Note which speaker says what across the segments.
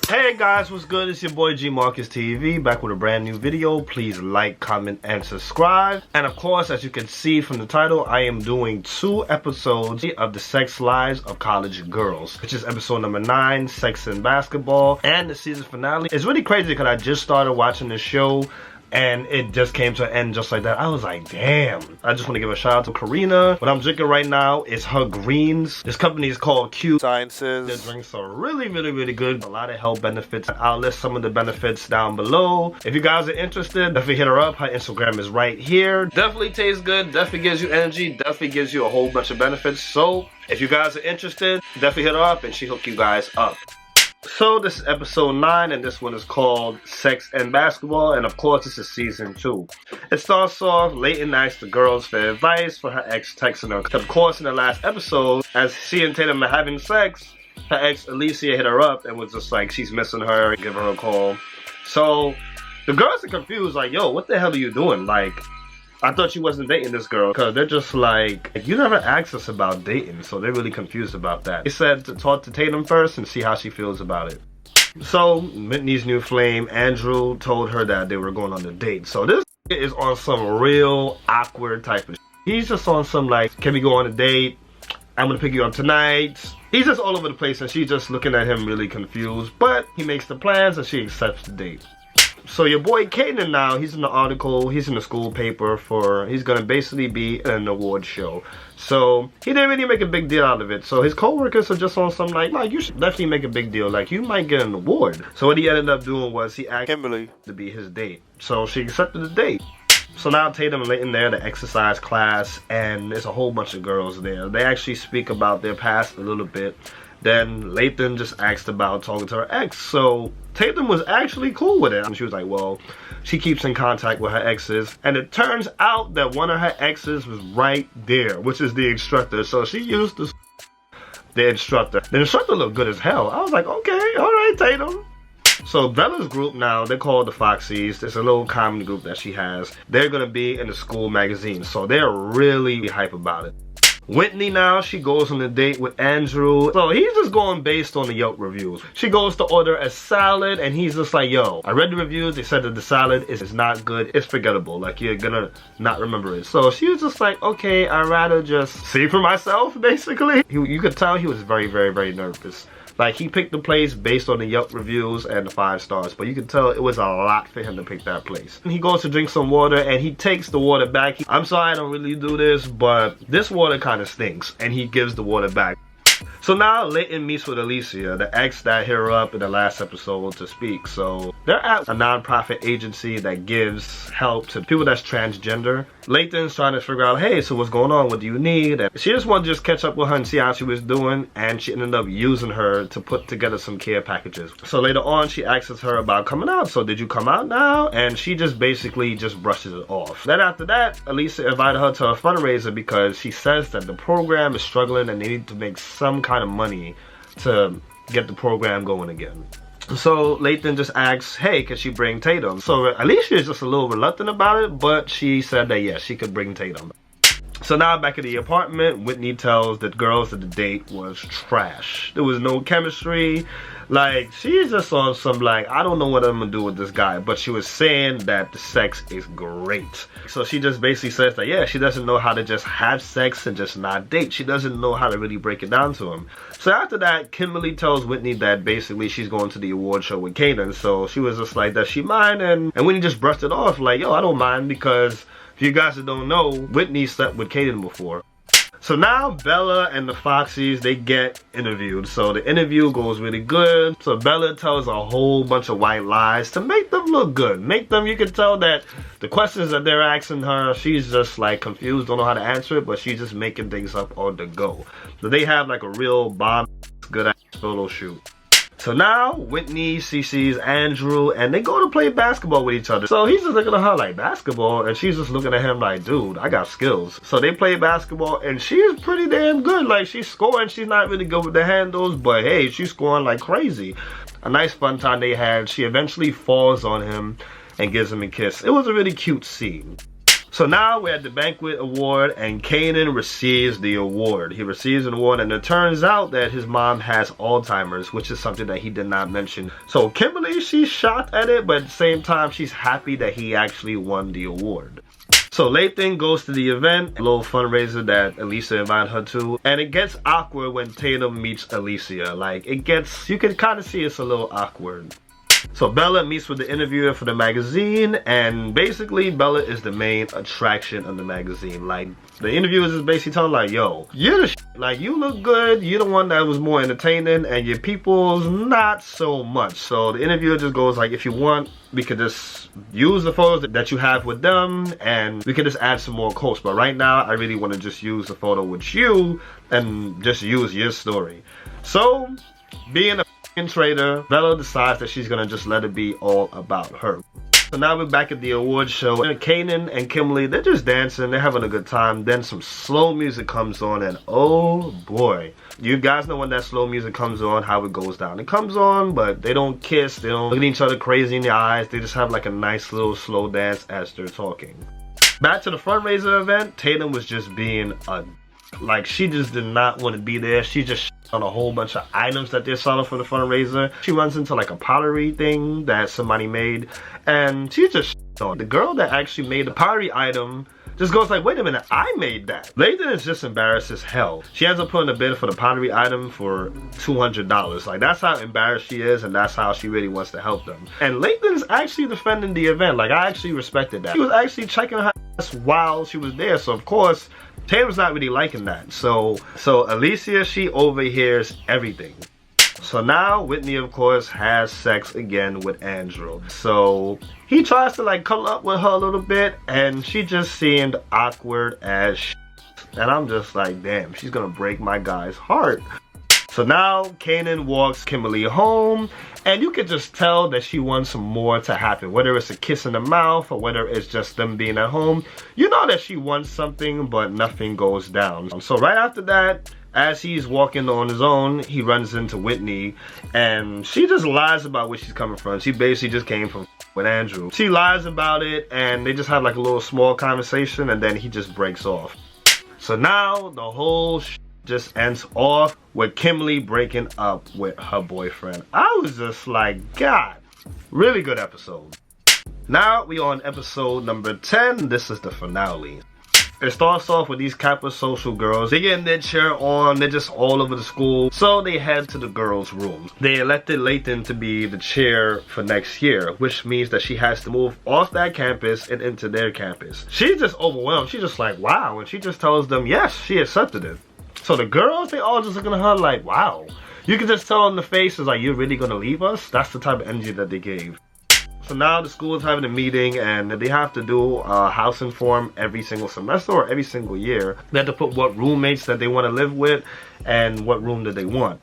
Speaker 1: Hey guys, what's good? It's your boy G Marcus TV, back with a brand new video. Please like, comment, and subscribe. And of course, as you can see from the title, I am doing 2 episodes of the sex lives of college girls, which is episode number 9, Sex and Basketball, and the season finale. It's really crazy because I just started watching this show and it just came to an end just like that. I was like, damn. I just want to give a shout out to Karina. What I'm drinking right now is her greens. This company is called Q Sciences. Their drinks are really good. A lot of health benefits. I'll list some of the benefits down below. If you guys are interested, definitely hit her up. Her Instagram is right here. Definitely tastes good. Definitely gives you energy. Definitely gives you a whole bunch of benefits. So if you guys are interested, definitely hit her up and she'll hook you guys up. So this is episode 9 and this one is called Sex and Basketball, and of course this is season 2. It starts off, Layton asks the girls for advice for her ex texting her. Of course in the last episode, as she and Tatum are having sex, her ex Alicia hit her up and was just like she's missing her, give her a call. So the girls are confused like, yo, what the hell are you doing? Like, I thought you wasn't dating this girl, because they're just like, you never asked us about dating, so they're really confused about that. They said to talk to Tatum first and see how she feels about it. So Whitney's new flame, Andrew, told her that they were going on a date. So this is on some real awkward type of shit. He's just on some like, can we go on a date? I'm gonna pick you up tonight. He's just all over the place and she's just looking at him really confused, but he makes the plans and she accepts the date. So your boy Kaden now, he's in the article, he's in the school paper for, he's gonna basically be in an award show. So he didn't really make a big deal out of it. So his co-workers are just on some like you should definitely make a big deal. Like, you might get an award. So what he ended up doing was he asked Kimberly to be his date. So she accepted the date. So now Tatum and Layton there, the exercise class, and there's a whole bunch of girls there. They actually speak about their past a little bit. Then Layton just asked about talking to her ex. So Tatum was actually cool with it. And she was like, well, she keeps in contact with her exes. And it turns out that one of her exes was right there, which is the instructor. So she used the instructor. The instructor looked good as hell. I was like, okay, all right, Tatum. So Bella's group now, they're called the Foxies. It's a little comedy group that she has. They're going to be in the school magazine. So they're really hype about it. Whitney now, she goes on a date with Andrew. So he's just going based on the Yelp reviews. She goes to order a salad and he's just like, yo, I read the reviews. They said that the salad is not good. It's forgettable. Like, you're gonna not remember it. So she was just like, okay, I'd rather just see for myself, basically. You could tell he was very nervous. Like, he picked the place based on the Yelp reviews and the 5 stars, but you can tell it was a lot for him to pick that place. He goes to drink some water and he takes the water back. I'm sorry, I don't really do this, but this water kind of stinks, and he gives the water back. So now Layton meets with Alicia, the ex that hit her up in the last episode to speak. So they're at a non-profit agency that gives help to people that's transgender. Layton's trying to figure out, hey, so what's going on? What do you need? And she just wanted to just catch up with her and see how she was doing, and she ended up using her to put together some care packages. So later on, she asks her about coming out. So did you come out now? And she just basically just brushes it off. Then after that, Alicia invited her to a fundraiser because she says that the program is struggling and they need to make some kind of money to get the program going again. So Layton just asks, hey, can she bring Tatum? So Alicia is just a little reluctant about it, but she said that yes, she could bring Tatum. So now back at the apartment, Whitney tells the girls that the date was trash. There was no chemistry. Like, she's just on some like, I don't know what I'm gonna do with this guy. But she was saying that the sex is great. So she just basically says that, yeah, she doesn't know how to just have sex and just not date. She doesn't know how to really break it down to him. So after that, Kimberly tells Whitney that basically she's going to the award show with Kaden. So she was just like, does she mind? And Whitney just brushed it off like, yo, I don't mind, because if you guys that don't know, Whitney slept with Kaden before. So now Bella and the Foxies, they get interviewed. So the interview goes really good. So Bella tells a whole bunch of white lies to make them look good. Make them, you can tell that the questions that they're asking her, she's just like confused, don't know how to answer it, but she's just making things up on the go. So they have like a real bomb, good ass photo shoot. So now Whitney, sees Andrew, and they go to play basketball with each other. So he's just looking at her like, basketball? And she's just looking at him like, dude, I got skills. So they play basketball and she's pretty damn good. Like, she's scoring. She's not really good with the handles, but hey, she's scoring like crazy. A nice fun time they had. She eventually falls on him and gives him a kiss. It was a really cute scene. So now we're at the banquet award and Kanan receives the award. He receives an award and it turns out that his mom has Alzheimer's, which is something that he did not mention. So Kimberly, she's shocked at it, but at the same time, she's happy that he actually won the award. So Lathan goes to the event, a little fundraiser that Alicia invited her to, and it gets awkward when Tatum meets Alicia. Like, it gets, you can kind of see it's a little awkward. So Bella meets with the interviewer for the magazine, and basically Bella is the main attraction of the magazine. Like, the interviewers is basically telling like, yo, you're the shit. Like, you look good, you're the one that was more entertaining, and your people's not so much. So the interviewer just goes like, if you want, we could just use the photos that you have with them, and we could just add some more quotes. But right now, I really want to just use the photo with you, and just use your story. So, being a traitor, Bella decides that she's gonna just let it be all about her. So now we're back at the award show, and Kanan and Kimberly, they're just dancing, they're having a good time. Then some slow music comes on, and oh boy, you guys know when that slow music comes on, how it goes down. It comes on, but they don't kiss, they don't look at each other crazy in the eyes, they just have like a nice little slow dance as they're talking. Back to the fundraiser event, Tatum was just being a like, she just did not want to be there. She just on a whole bunch of items that they're selling for the fundraiser. She runs into like a pottery thing that somebody made, and she just on the girl that actually made the pottery item. Just goes like, wait a minute, I made that. Lathan is just embarrassed as hell. She ends up putting a bid for the pottery item for $200. Like, that's how embarrassed she is, and that's how she really wants to help them. And Lathan's actually defending the event. Like, I actually respected that. She was actually checking her ass while she was there, so of course, Tatum's not really liking that. So Alicia, she overhears everything. So now Whitney, of course, has sex again with Andrew. So he tries to like cuddle up with her a little bit, and she just seemed awkward as shit. And I'm just like, damn, she's gonna break my guy's heart. So now Kanan walks Kimberly home, and you can just tell that she wants some more to happen. Whether it's a kiss in the mouth or whether it's just them being at home, you know that she wants something, but nothing goes down. So right after that, as he's walking on his own, he runs into Whitney, and she just lies about where she's coming from. She basically just came from with Andrew. She lies about it, and they just have like a little small conversation, and then he just breaks off. So now the whole just ends off with Kimberly breaking up with her boyfriend. I was just like, God, really good episode. Now we on episode number 10. This is the finale. It starts off with these Kappa social girls. They getting their cheer on. They're just all over the school. So they head to the girls' room. They elected Lathan to be the chair for next year, which means that she has to move off that campus and into their campus. She's just overwhelmed. She's just like, wow. And she just tells them, yes, she accepted it. So the girls, they all just looking at her like, wow. You can just tell on the faces like, you're really gonna leave us? That's the type of energy that they gave. So now the school is having a meeting, and they have to do a housing form every single semester or every single year. They have to put what roommates that they want to live with and what room that they want.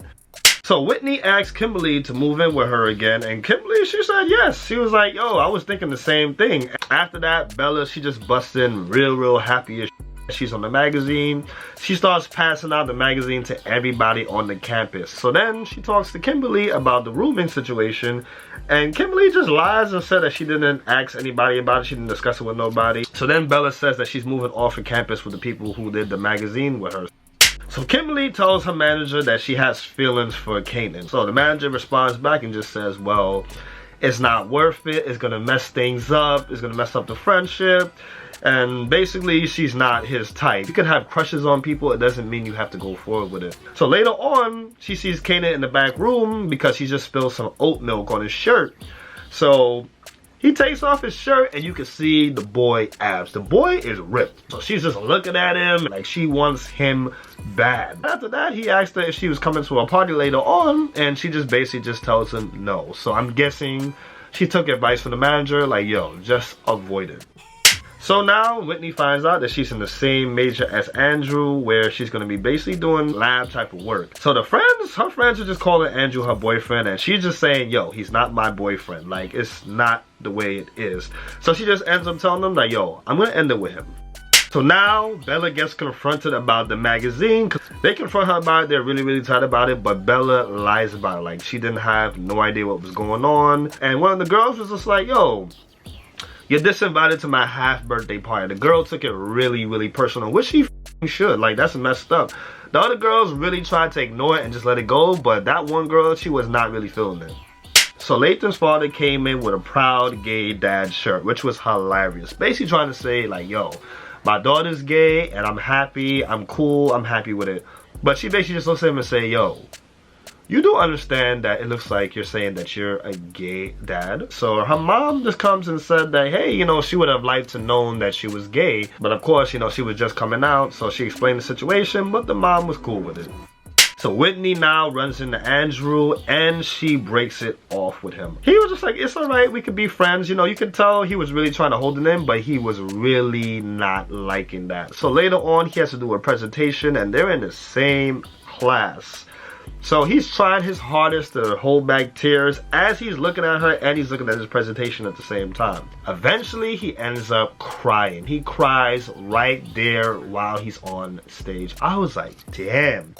Speaker 1: So Whitney asked Kimberly to move in with her again, and Kimberly, she said yes. She was like, yo, I was thinking the same thing. After that, Bella, she just busts in real happy as shit. She's on the magazine. She starts passing out the magazine to everybody on the campus. So then she talks to Kimberly about the rooming situation, and Kimberly just lies and said that she didn't ask anybody about it. She didn't discuss it with nobody. So then Bella says that she's moving off the campus with the people who did the magazine with her. So Kimberly tells her manager that she has feelings for Kanan. So the manager responds back and just says, well, it's not worth it. It's gonna mess things up. It's gonna mess up the friendship. And basically, she's not his type. You can have crushes on people. It doesn't mean you have to go forward with it. So later on, she sees Kanan in the back room because he just spilled some oat milk on his shirt. So he takes off his shirt, and you can see the boy abs. The boy is ripped. So she's just looking at him like she wants him bad. After that, he asked her if she was coming to a party later on, and she just basically just tells him no. So I'm guessing she took advice from the manager, like, yo, just avoid it. So now Whitney finds out that she's in the same major as Andrew, where she's going to be basically doing lab type of work. So her friends are just calling Andrew her boyfriend, and she's just saying, yo, he's not my boyfriend. Like, it's not the way it is. So she just ends up telling them like, yo, I'm going to end it with him. So now Bella gets confronted about the magazine. They confront her about it. They're really tight about it, but Bella lies about it. Like, she didn't have no idea what was going on. And one of the girls was just like, yo, you're disinvited to my half birthday party. The girl took it really, really personal, which she should. Like, that's messed up. The other girls really tried to ignore it and just let it go, but that one girl, she was not really feeling it. So Lathan's father came in with a proud gay dad shirt, which was hilarious. Basically trying to say like, yo, my daughter's gay and I'm happy, I'm cool, I'm happy with it. But she basically just looks at him and say, yo, you do understand that it looks like you're saying that you're a gay dad. So her mom just comes and said that, hey, you know, she would have liked to known that she was gay. But of course, you know, she was just coming out. So she explained the situation, but the mom was cool with it. So Whitney now runs into Andrew and she breaks it off with him. He was just like, it's all right, we could be friends. You know, you can tell he was really trying to hold it in, but he was really not liking that. So later on, he has to do a presentation and they're in the same class. So he's trying his hardest to hold back tears as he's looking at her and he's looking at his presentation at the same time. Eventually, he ends up crying. He cries right there while he's on stage. I was like, damn.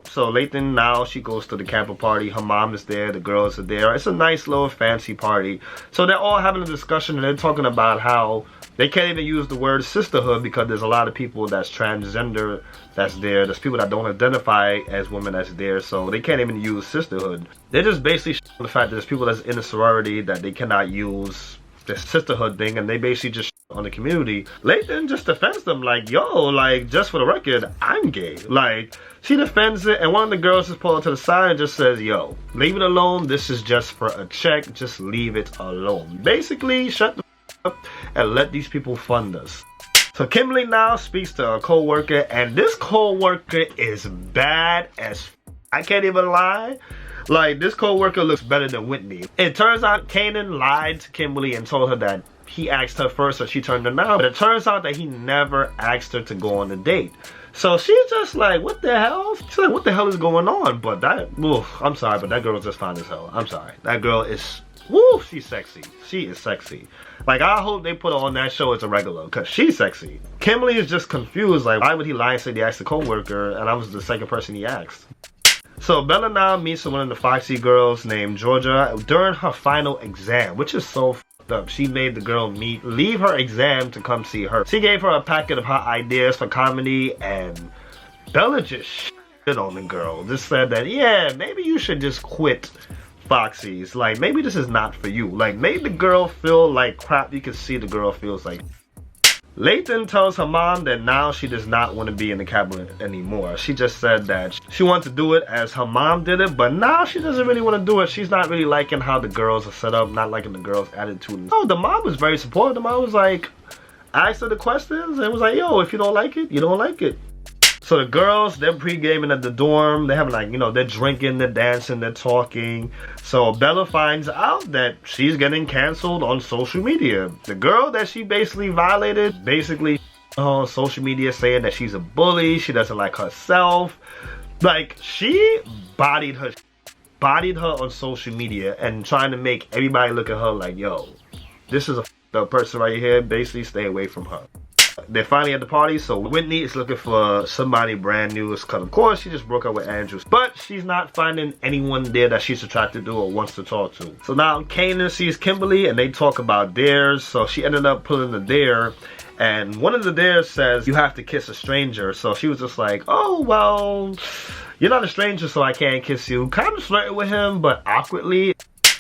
Speaker 1: So Lathan now, she goes to the camper party. Her mom is there, the girls are there. It's a nice little fancy party. So they're all having a discussion and they're talking about how they can't even use the word sisterhood because there's a lot of people that's transgender that's there. There's people that don't identify as women that's there, so they can't even use sisterhood. They're just basically on the fact that there's people that's in a sorority that they cannot use the sisterhood thing, and they basically just on the community. Lathan just defends them like, yo, like, just for the record, I'm gay. Like, she defends it, and one of the girls just pulled to the side and just says, yo, leave it alone. This is just for a check. Just leave it alone. Basically, shut the up and let these people fund us. So Kimberly now speaks to a co-worker, and this co-worker is bad as I can't even lie. Like, this co-worker looks better than Whitney. It turns out Kanan lied to Kimberly and told her that he asked her first, so she turned him down. But it turns out that he never asked her to go on a date. So she's just like, what the hell? She's like, what the hell is going on? But that, oof, I'm sorry, but that girl is just fine as hell. I'm sorry. That girl is, woo, she's sexy. She is sexy. Like, I hope they put her on that show as a regular, because she's sexy. Kimberly is just confused. Like, why would he lie and say he asked a co-worker, and I was the second person he asked? So Bella now meets one of the Foxy girls named Georgia during her final exam, which is so fucked up. She made the girl leave her exam to come see her. She gave her a packet of her ideas for comedy, and Bella just shit on the girl. Just said that, yeah, maybe you should just quit Foxy's. Like, maybe this is not for you. Like, made the girl feel like crap. You can see the girl feels like. Lathan tells her mom that now she does not want to be in the cabinet anymore. She just said that she wants to do it as her mom did it, but now she doesn't really want to do it. She's not really liking how the girls are set up, not liking the girls' attitude. Oh, the mom was very supportive. The mom was like, asked her the questions and was like, yo, if you don't like it, you don't like it. So the girls, they're pre-gaming at the dorm. They're having, like, you know, they're drinking, they're dancing, they're talking. So Bella finds out that she's getting canceled on social media. The girl that she basically violated, basically on social media saying that she's a bully, she doesn't like herself. Like, she bodied her on social media and trying to make everybody look at her like, yo, this is a person right here. Basically, stay away from her. They're finally at the party, so Whitney is looking for somebody brand new, because of course she just broke up with Andrew, but she's not finding anyone there that she's attracted to or wants to talk to. So now Kanan sees Kimberly and they talk about dares. So she ended up pulling the dare, and one of the dares says you have to kiss a stranger. So she was just like, oh, well, you're not a stranger, so I can't kiss you. Kind of flirting with him, but awkwardly.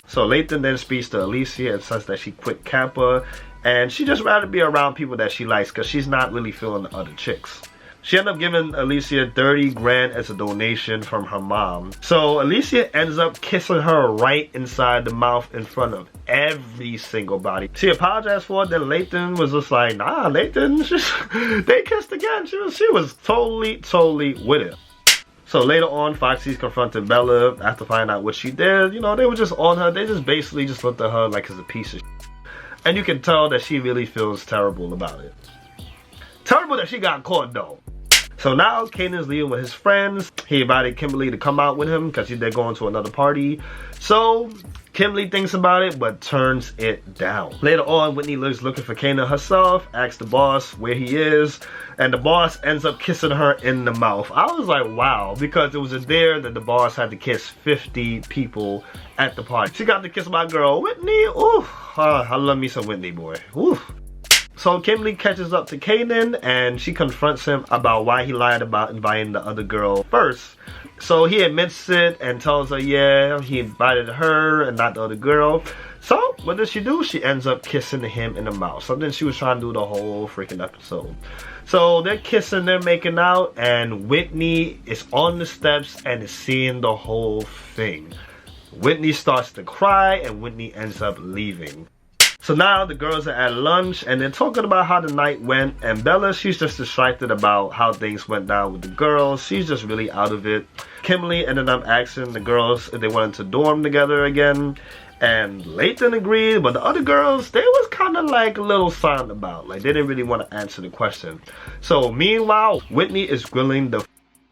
Speaker 1: So Lathan then speaks to Alicia and says that she quit Kappa, and she just rather be around people that she likes because she's not really feeling the other chicks. She ended up giving Alicia 30 grand as a donation from her mom. So Alicia ends up kissing her right inside the mouth in front of every single body. She apologized for it, then Lathan was just like, nah, Lathan, they kissed again. She was totally with it. So later on, Foxy's confronted Bella after finding out what she did. You know, they were just on her. They just basically just looked at her like as a piece of shit. And you can tell that she really feels terrible about it. Terrible that she got caught though. So now Kanan's leaving with his friends. He invited Kimberly to come out with him because they're going to another party. So Kimberly thinks about it but turns it down. Later on, Whitney looks looking for Kanan herself, asks the boss where he is, and the boss ends up kissing her in the mouth. I was like, wow, because it was there that the boss had to kiss 50 people at the party. She got to kiss my girl Whitney. Ooh, I love me some Whitney, boy. Ooh. So Kimberly catches up to Kanan and she confronts him about why he lied about inviting the other girl first. So he admits it and tells her, yeah, he invited her and not the other girl. So what does she do? She ends up kissing him in the mouth. Something she was trying to do the whole freaking episode. So they're kissing, they're making out, and Whitney is on the steps and is seeing the whole thing. Whitney starts to cry and Whitney ends up leaving. So now the girls are at lunch and they're talking about how the night went, and Bella, she's just distracted about how things went down with the girls. She's just really out of it. Kimberly ended up asking the girls if they wanted to dorm together again, and Layton agreed, but the other girls, they was kind of like a little silent about, like they didn't really want to answer the question. So meanwhile, Whitney is grilling the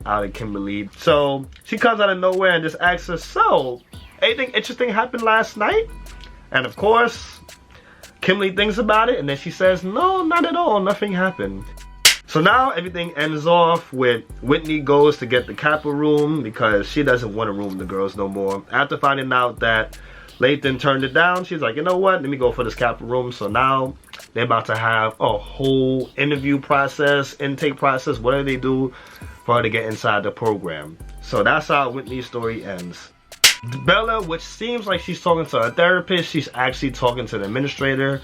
Speaker 1: out of Kimberly. So she comes out of nowhere and just asks her, so anything interesting happened last night? And of course, Kimberly thinks about it and then she says, no, not at all, nothing happened. So now everything ends off with Whitney goes to get the Kappa room because she doesn't want to room the girls no more. After finding out that Layton turned it down, she's like, you know what, let me go for this Kappa room. So now they're about to have a whole interview process, intake process, whatever they do for her to get inside the program. So that's how Whitney's story ends. Bella, which seems like she's talking to a therapist, she's actually talking to the administrator,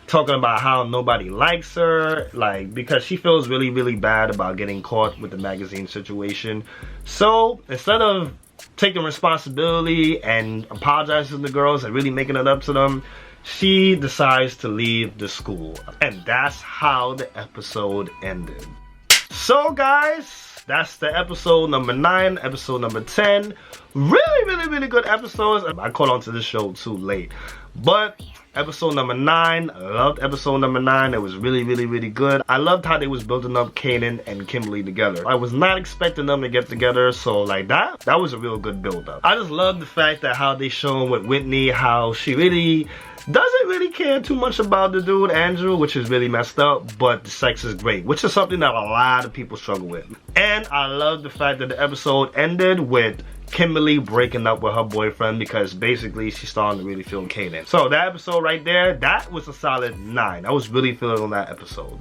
Speaker 1: talking about how nobody likes her, like, because she feels really, really bad about getting caught with the magazine situation. So instead of taking responsibility and apologizing to the girls and really making it up to them, she decides to leave the school. And that's how the episode ended. So guys, that's the episode number 9, episode number 10. Really good episodes. I caught on to this show too late. But episode number 9, I loved episode number 9. It was really good. I loved how they was building up Kanan and Kimberly together. I was not expecting them to get together, so like that was a real good build up. I just love the fact that how they shown with Whitney, how she really doesn't really care too much about the dude Andrew, which is really messed up, but the sex is great, which is something that a lot of people struggle with. And I love the fact that the episode ended with Kimberly breaking up with her boyfriend because basically she's starting to really feel Kanan. So that episode right there, that was a solid 9. I was really feeling on that episode.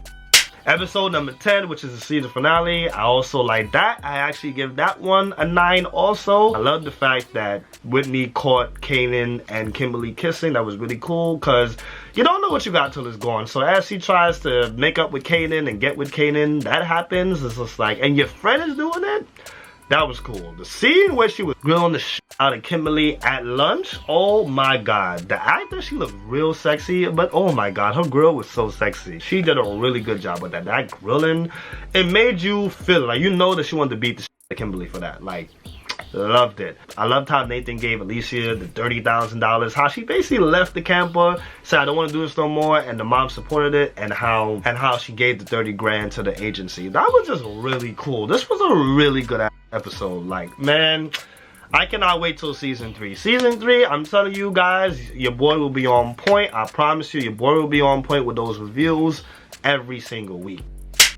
Speaker 1: Episode number 10, which is the season finale, I also like that. I actually give that one a 9 also. I love the fact that Whitney caught Kanan and Kimberly kissing. That was really cool because you don't know what you got till it's gone. So as she tries to make up with Kanan and get with Kanan, that happens. It's just like, and your friend is doing it? That was cool. The scene where she was grilling the shit out of Kimberly at lunch, oh my god. The actor, she looked real sexy, but oh my god, her grill was so sexy. She did a really good job with that. That grilling, it made you feel like, you know that she wanted to beat the shit out of Kimberly for that. Like, loved it. I loved how Nathan gave Alicia the $30,000, how she basically left the camper, said I don't want to do this no more, and the mom supported it, and how she gave the 30 grand to the agency. That was just really cool. This was a really good episode. Like, man, I cannot wait till season 3. Season 3, I'm telling you guys, your boy will be on point. I promise you, your boy will be on point with those reviews every single week.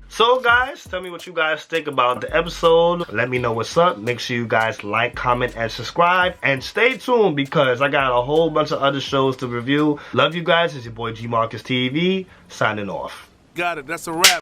Speaker 1: So guys, tell me what you guys think about the episode. Let me know what's up. Make sure you guys like, comment, and subscribe. And stay tuned because I got a whole bunch of other shows to review. Love you guys. It's your boy G Marcus TV, signing off.
Speaker 2: Got it. That's a wrap.